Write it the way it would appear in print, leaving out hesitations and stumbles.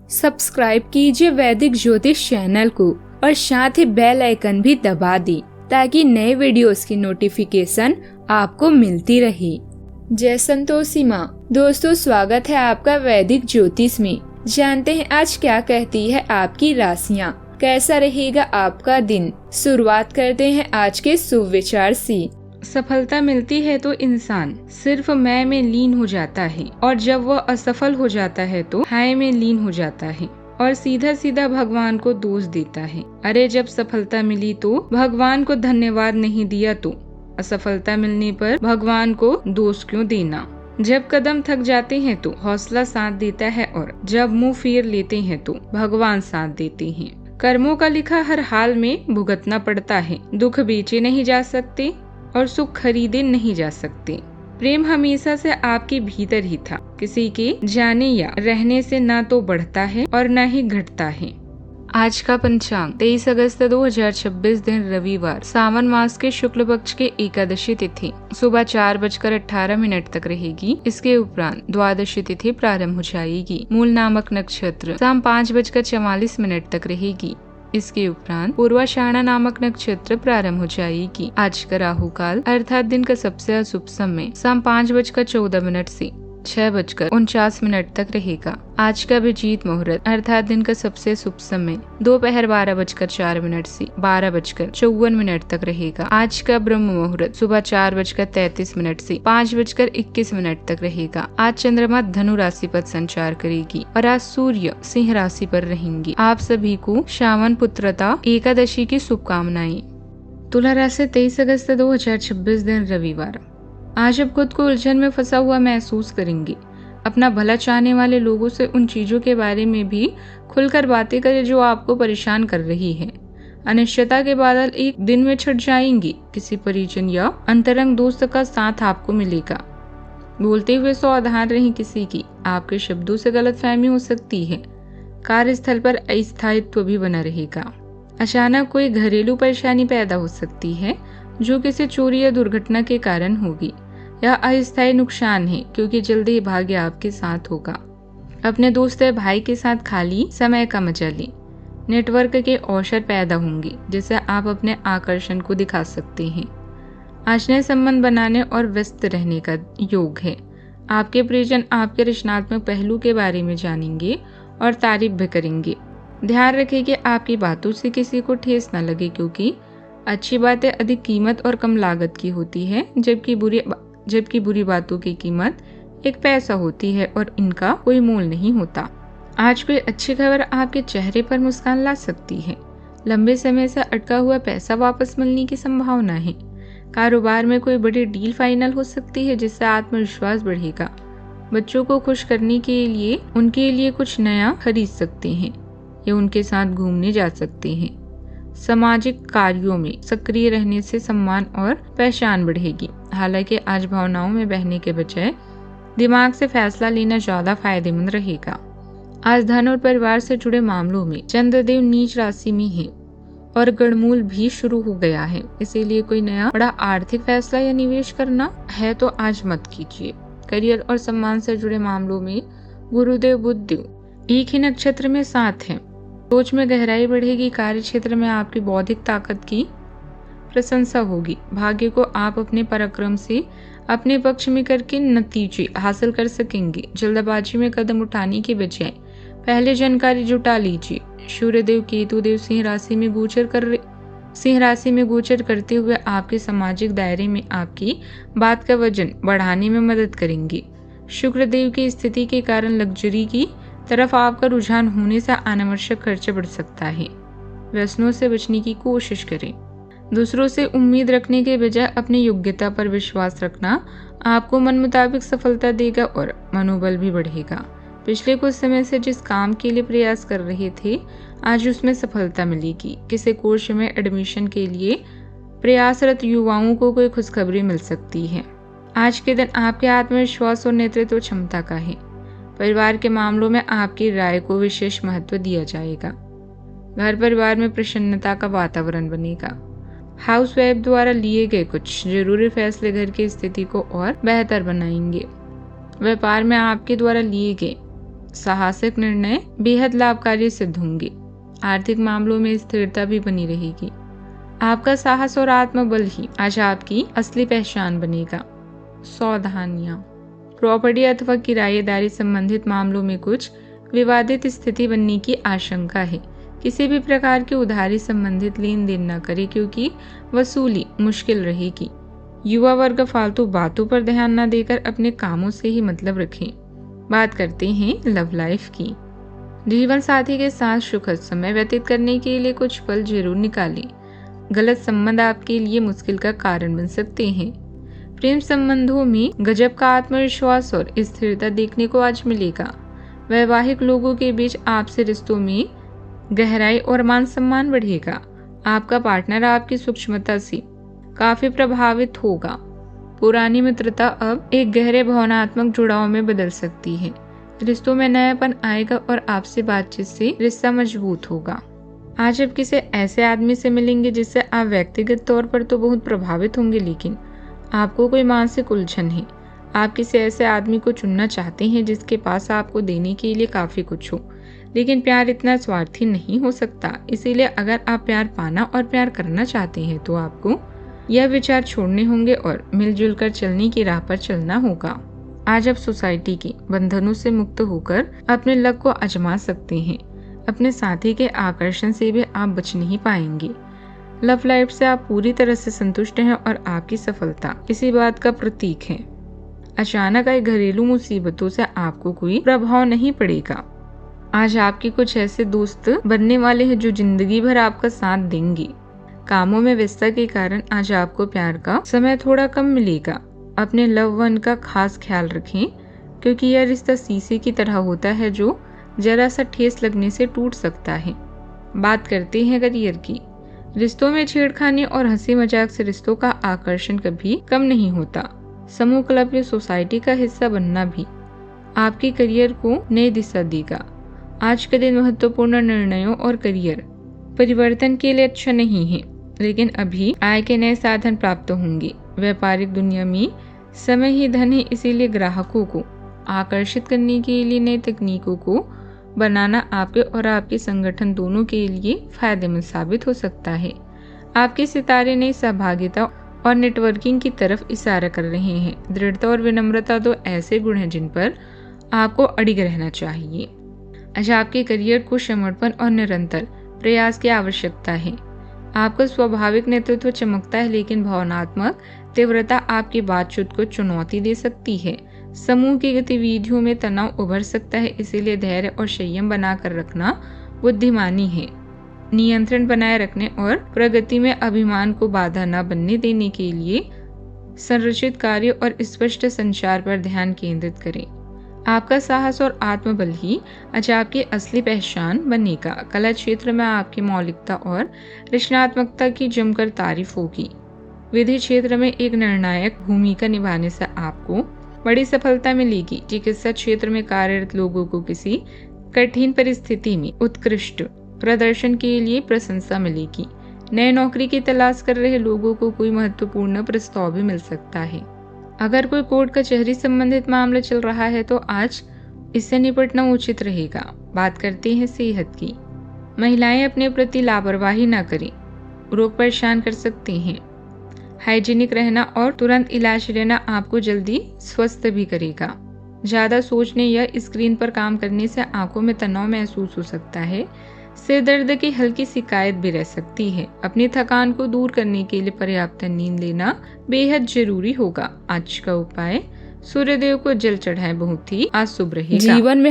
Subscribe कीजिए वैदिक ज्योतिष चैनल को और साथ ही बेल आइकन भी दबा दी ताकि नए वीडियोस की नोटिफिकेशन आपको मिलती रहे। जय संतोषी माँ। दोस्तों, स्वागत है आपका वैदिक ज्योतिष में। जानते हैं आज क्या कहती है आपकी राशियाँ, कैसा रहेगा आपका दिन। शुरुआत करते हैं आज के शुभ विचार से। सफलता मिलती है तो इंसान सिर्फ मैं में लीन हो जाता है और जब वह असफल हो जाता है तो हाय में लीन हो जाता है और सीधा सीधा भगवान को दोष देता है। अरे जब सफलता मिली तो भगवान को धन्यवाद नहीं दिया तो असफलता मिलने पर भगवान को दोष क्यों देना। जब कदम थक जाते हैं तो हौसला साथ देता है और जब मुंह फेर लेते हैं तो भगवान साथ देते हैं। कर्मों का लिखा हर हाल में भुगतना पड़ता है। दुख बेचे नहीं जा सकते और सुख खरीदे नहीं जा सकते। प्रेम हमेशा से आपके भीतर ही था। किसी के जाने या रहने से ना तो बढ़ता है और ना ही घटता है। आज का पंचांग 23 अगस्त 2026 दिन रविवार, सावन मास के शुक्ल पक्ष के एकादशी तिथि सुबह 4:18 तक रहेगी। इसके उपरांत द्वादशी तिथि प्रारंभ हो जाएगी। मूल नामक नक्षत्र शाम 5:44 तक रहेगी। इसके उपरांत पूर्वाषाढ़ा नामक नक्षत्र प्रारंभ हो जाएगी। आज का राहु काल अर्थात दिन का सबसे अशुभ समय शाम 5:14 से 6:49 तक रहेगा। आज का अभिजीत मुहूर्त अर्थात दिन का सबसे शुभ समय दोपहर 12:04 से 12:54 तक रहेगा। आज का ब्रह्म मुहूर्त सुबह 4:33 से 5:21 तक रहेगा। आज चंद्रमा धनु राशि पर संचार करेगी और आज सूर्य सिंह राशि पर रहेंगी। आप सभी को श्रावण पुत्रता एकादशी की शुभकामनाएं। तुला राशि 23 अगस्त 2026 दिन रविवार। आज आप खुद को उलझन में फंसा हुआ महसूस करेंगे। अपना भला चाहने वाले लोगों से उन चीजों के बारे में भी खुलकर बातें करें जो आपको परेशान कर रही है। अनिश्चितता के बादल एक दिन में छट जाएंगे। किसी परिजन या अंतरंग दोस्त का साथ आपको मिलेगा। बोलते हुए सावधान रहें किसी की आपके शब्दों से गलतफहमी हो सकती है। कार्यस्थल पर अस्थायित्व भी बना रहेगा। अचानक कोई घरेलू परेशानी पैदा हो सकती है जो किसी चोरी या दुर्घटना के कारण होगी। यह अस्थायी नुकसान है क्योंकि जल्दी ही भाग्य आपके साथ होगा। अपने दोस्त या भाई के साथ खाली समय का मजा लें। नेटवर्क के अवसर पैदा होंगे जिससे आप अपने आकर्षण को दिखा सकते हैं। आज नए संबंध बनाने और व्यस्त रहने का योग है। आपके परिजन आपके रचनात्मक पहलू के बारे में जानेंगे और तारीफ भी करेंगे। ध्यान रखें कि आपकी बातों से किसी को ठेस न लगे क्योंकि अच्छी बातें अधिक कीमत और कम लागत की होती है जबकि बुरी बातों की कीमत एक पैसा होती है और इनका कोई मोल नहीं होता। आज कोई अच्छी खबर आपके चेहरे पर मुस्कान ला सकती है। लंबे समय से अटका हुआ पैसा वापस मिलने की संभावना है। कारोबार में कोई बड़ी डील फाइनल हो सकती है जिससे आत्मविश्वास बढ़ेगा। बच्चों को खुश करने के लिए उनके लिए कुछ नया खरीद सकते हैं या उनके साथ घूमने जा सकते हैं। सामाजिक कार्यों में सक्रिय रहने से सम्मान और पहचान बढ़ेगी। हालांकि आज भावनाओं में बहने के बजाय दिमाग से फैसला लेना ज्यादा फायदेमंद रहेगा। आज धन और परिवार से जुड़े मामलों में चंद्रदेव नीच राशि में है और गणमूल भी शुरू हो गया है। इसीलिए कोई नया बड़ा आर्थिक फैसला या निवेश करना है तो आज मत कीजिए। करियर और सम्मान से जुड़े मामलों में गुरुदेव बुधदेव एक ही नक्षत्र में साथ हैं। सोच में गहराई बढ़ेगी। कार्य क्षेत्र में आपकी बौद्धिक ताकत की प्रशंसा होगी। भाग्य को आप अपने पराक्रम से अपने पक्ष में करके नतीजे हासिल कर सकेंगे। जल्दबाजी में कदम उठाने के बजाय पहले जानकारी जुटा लीजिए। सूर्यदेव केतुदेव सिंह राशि में गोचर करते हुए आपके सामाजिक दायरे में आपकी बात का वजन बढ़ाने में मदद करेंगे। शुक्रदेव की स्थिति के कारण लग्जरी की तरफ आपका रुझान होने से अनावश्यक खर्च बढ़ सकता है। व्यसनों से बचने की कोशिश करें। दूसरों से उम्मीद रखने के बजाय अपनी योग्यता पर विश्वास रखना आपको मन मुताबिक सफलता देगा और मनोबल भी बढ़ेगा। पिछले कुछ समय से जिस काम के लिए प्रयास कर रहे थे आज उसमें सफलता मिलेगी। किसी कोर्स में एडमिशन के लिए प्रयासरत युवाओं को कोई खुशखबरी मिल सकती है। आज के दिन आपके आत्मविश्वास और नेतृत्व क्षमता का है। परिवार के मामलों में आपकी राय को विशेष महत्व दिया जाएगा। घर परिवार में प्रसन्नता का वातावरण बनेगा। हाउसवाइफ द्वारा लिए गए कुछ जरूरी फैसले घर की स्थिति को और बेहतर बनाएंगे। व्यापार में आपके द्वारा लिए गए साहसिक निर्णय बेहद लाभकारी सिद्ध होंगे। आर्थिक मामलों में स्थिरता भी बनी रहेगी। आपका साहस और आत्मबल ही आज आपकी असली पहचान बनेगा। सावधानियां, प्रॉपर्टी अथवा किराएदारी संबंधित मामलों में कुछ विवादित स्थिति बनने की आशंका है। किसी भी प्रकार की उधारी संबंधित लेन देन न करें क्योंकि वसूली मुश्किल रहेगी। युवा वर्ग फालतू बातों पर ध्यान न देकर अपने कामों से ही मतलब रखें। बात करते हैं लव लाइफ की। जीवन साथी के साथ सुखद समय व्यतीत करने के लिए कुछ पल जरूर निकालें। गलत संबंध आपके लिए मुश्किल का कारण बन सकते हैं। प्रेम संबंधों में गजब का आत्मविश्वास और स्थिरता देखने को आज मिलेगा। वैवाहिक लोगों के बीच आपसे रिश्तों में गहराई और मान सम्मान बढ़ेगा। आपका पार्टनर आपकी सूक्ष्मता से काफी प्रभावित होगा। पुरानी मित्रता अब एक गहरे भावनात्मक जुड़ाव में बदल सकती है। रिश्तों में नयापन आएगा और आपसे बातचीत से रिश्ता मजबूत होगा। आज आप किसी ऐसे आदमी से मिलेंगे जिससे आप व्यक्तिगत तौर पर तो बहुत प्रभावित होंगे, लेकिन आपको कोई मानसिक उलझन है। आप किसी ऐसे आदमी को चुनना चाहते हैं जिसके पास आपको देने के लिए काफी कुछ हो, लेकिन प्यार इतना स्वार्थी नहीं हो सकता। इसीलिए अगर आप प्यार पाना और प्यार करना चाहते हैं तो आपको यह विचार छोड़ने होंगे और मिलजुल कर चलने की राह पर चलना होगा। आज आप सोसाइटी के बंधनों से मुक्त होकर अपने लक को आजमा सकते हैं। अपने साथी के आकर्षण से भी आप बच नहीं पाएंगे। लव लाइफ से आप पूरी तरह से संतुष्ट हैं और आपकी सफलता इसी बात का प्रतीक है। अचानक आई घरेलू मुसीबतों से आपको कोई प्रभाव नहीं पड़ेगा। आज आपके कुछ ऐसे दोस्त बनने वाले हैं जो जिंदगी भर आपका साथ देंगे। कामों में व्यस्तता के कारण आज आपको प्यार का समय थोड़ा कम मिलेगा। अपने लव वन का खास ख्याल रखें क्योंकि यह रिश्ता शीशे की तरह होता है जो जरा सा ठेस लगने से टूट सकता है। बात करते हैं करियर की। रिश्तों में छेड़खानी और हंसी मजाक से रिश्तों का आकर्षण कभी कम नहीं होता। समूह क्लब या सोसाइटी का हिस्सा बनना भी आपके करियर को नई दिशा देगा। आज का दिन महत्वपूर्ण निर्णयों और करियर परिवर्तन के लिए अच्छा नहीं है, लेकिन अभी आय के नए साधन प्राप्त होंगे। व्यापारिक दुनिया में समय ही धन है, इसीलिए ग्राहकों को आकर्षित करने के लिए नई तकनीकों को बनाना आपके और आपके संगठन दोनों के लिए फायदेमंद साबित हो सकता है। आपके सितारे नई सहभागिता और नेटवर्किंग की तरफ इशारा कर रहे हैं। दृढ़ता और विनम्रता दो ऐसे गुण हैं जिन पर आपको अडिग रहना चाहिए। आज आपके करियर को समर्पण और निरंतर प्रयास की आवश्यकता है। आपका स्वाभाविक नेतृत्व चमकता है, लेकिन भावनात्मक तीव्रता आपकी बातचीत को चुनौती दे सकती है। समूह की गतिविधियों में तनाव उभर सकता है, इसीलिए धैर्य और संयम बनाकर रखना बुद्धिमानी है। नियंत्रण बनाए रखने और प्रगति में अभिमान को बाधा न बनने देने के लिए संरचित कार्य और स्पष्ट संचार पर ध्यान केंद्रित करें। आपका साहस और आत्मबल ही आज आपकी असली पहचान बनेगा। कला क्षेत्र में आपकी मौलिकता और रचनात्मकता की जमकर तारीफ होगी। विधि क्षेत्र में एक निर्णायक भूमिका निभाने से आपको बड़ी सफलता मिलेगी। चिकित्सा क्षेत्र में कार्यरत लोगों को किसी कठिन परिस्थिति में उत्कृष्ट प्रदर्शन के लिए प्रशंसा मिलेगी। नए नौकरी की तलाश कर रहे लोगों को कोई महत्वपूर्ण प्रस्ताव भी मिल सकता है। अगर कोई कोर्ट कचहरी संबंधित मामला चल रहा है तो आज इससे निपटना उचित रहेगा। बात करते हैं सेहत की। महिलाएं अपने प्रति लापरवाही न करें, रोग परेशान कर सकते हैं। हाइजीनिक रहना और तुरंत इलाज लेना आपको जल्दी स्वस्थ भी करेगा। ज्यादा सोचने या स्क्रीन पर काम करने से आंखों में तनाव महसूस हो सकता है। सिर दर्द की हल्की शिकायत भी रह सकती है। अपनी थकान को दूर करने के लिए पर्याप्त नींद लेना बेहद जरूरी होगा। आज का उपाय, सूर्यदेव को जल चढ़ाएं, बहुत ही आज शुभ रहेगा। जीवन में